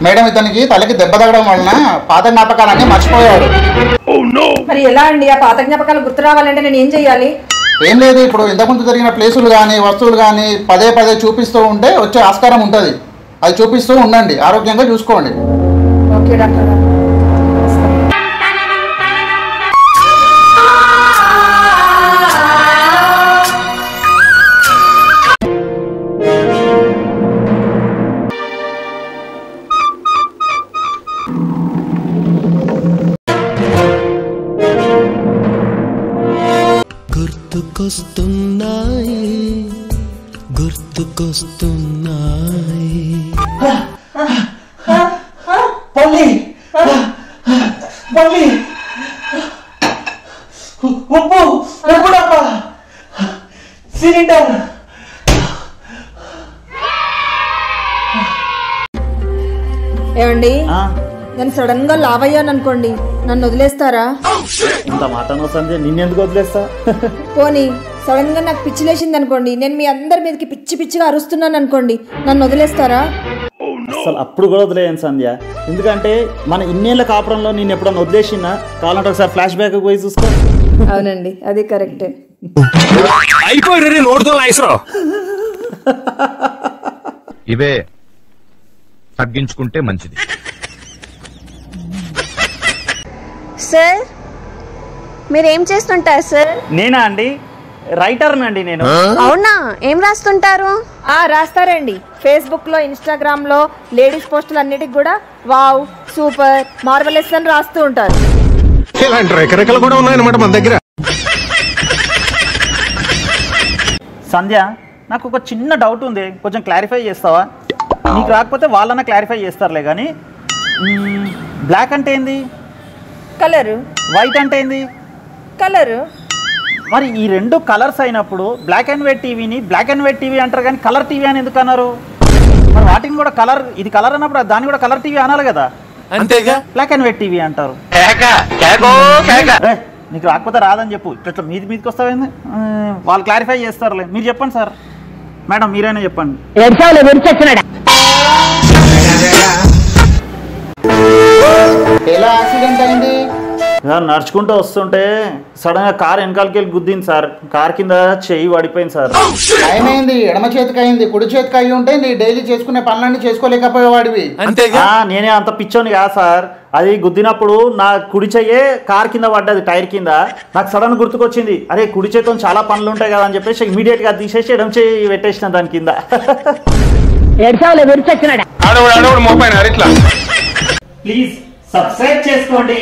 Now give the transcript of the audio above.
Madam ఇతనికి తలకి దెబ్బ తగడం వలన పాత జ్ఞాపకాలన్నీ మర్చిపోయాడు. మరి ఎలా అండి ఆ పాత జ్ఞాపకాలు గుర్తు రావాలంటే నేను ఏం చెయ్యాలి? ఏం లేదు, ఇప్పుడు ఇంతకుముందు జరిగిన ప్లేసులు కానీ వస్తువులు కానీ పదే పదే చూపిస్తూ ఉంటే వచ్చే ఆస్కారం ఉంటుంది. అది చూపిస్తూ ఉండండి, ఆరోగ్యంగా చూసుకోండి. Okay doctor. గుర్తుకొస్తున్నాయి పల్లి పల్లి ఉప్పు ఉప్పు డబ్బా సిలిండర్. ఏమండి నేను సడన్ గా లావ్ అయ్యాను అనుకోండి, నన్ను వదిలేస్తారా? ఇంత మాట సంధ్య, నిన్నెందుకు వదిలేస్తా? పోనీ సడన్ గా నాకు పిచ్చి లేచింది అనుకోండి, నేను మీ అందరి మీదకి పిచ్చి పిచ్చిగా అరుస్తున్నాను అనుకోండి, నన్ను వదిలేస్తారా? అసలు అప్పుడు కూడా వదిలేయను సంధ్య, ఎందుకంటే మన ఇన్నేళ్ల కాపురంలో నేను ఎప్పుడన్నా వదిలేసినా కావాలంటే ఒకసారి ఫ్లాష్ బ్యాక్ పోయి చూసుకో. అవునండి, అది కరెక్టే. ఇవే తగ్గించుకుంటే మంచిది. సార్ మీరేం చేస్తుంటారు సార్? నేనా అండి, రైటర్నండి నేను. అవునా, ఏం రాస్తుంటారు? రాస్తారండి, ఫేస్బుక్ లో ఇన్స్టాగ్రామ్ లో లేడీస్ పోస్టులు అన్నిటికి కూడా వావ్ సూపర్ మార్వెలస్ అని రాస్తూ ఉంటారు. ఇలాంటి రకరకాలు కూడా ఉన్నాయన్నమాట మన దగ్గర. సంధ్య, నాకు ఒక చిన్న డౌట్ ఉంది, కొంచెం క్లారిఫై చేస్తావా? నీకు రాకపోతే వాళ్ళన్నా క్లారిఫై చేస్తారులే కానీ, బ్లాక్ అంటే ఏంది? కలరు. వైట్ అంటే ఏంది? కలరు. మరి ఈ రెండు కలర్స్ అయినప్పుడు బ్లాక్ అండ్ వైట్ టీవీని బ్లాక్ అండ్ వైట్ టీవీ అంటారు కానీ కలర్ టీవీ అని ఎందుకు అన్నారు? మరి వాటిని కూడా కలర్, ఇది కలర్ అన్నప్పుడు దాన్ని కూడా కలర్ టీవీ అనాలి కదా. అంతేగా, బ్లాక్ అండ్ వైట్ టీవీ అంటారు. నీకు రాకపోతే రాదని చెప్పు, ఇట్లా మీదకి వస్తావేంది? వాళ్ళు క్లారిఫై చేస్తారులే. మీరు చెప్పండి సార్. మేడం మీరైనా చెప్పండి. ఎలా యాక్సిడెంట్ అయింది? నడుచుకుంటూ వస్తుంటే సడన్ గా కార్ వెనకాలకి వెళ్ళి గుద్దింది సార్. కార్ కింద చెయ్యి పడిపోయింది సార్. ఏమైంది? ఎడమ చేతికి అయింది, కుడి చేతికి అయ్యి ఉంటే నీ డైలీ చేసుకునే పనులన్నీ చేసుకోలేకపోయేవాడివి. నేనే అంత పిచ్చోని కాదు సార్. అది గుద్దినప్పుడు నా కుడి చెయ్యే కార్ కింద పడ్డది, టైర్ కింద. నాకు సడన్ గుర్తుకొచ్చింది, అరే కుడి చేతితో చాలా పనులు ఉంటాయి కదా అని చెప్పేసి ఇమీడియట్ గా తీసేసి ఎడమ చెయ్యి పెట్టేసిన దాని కింద. ప్లీజ్ సబ్స్క్రైబ్ చేసుకోండి.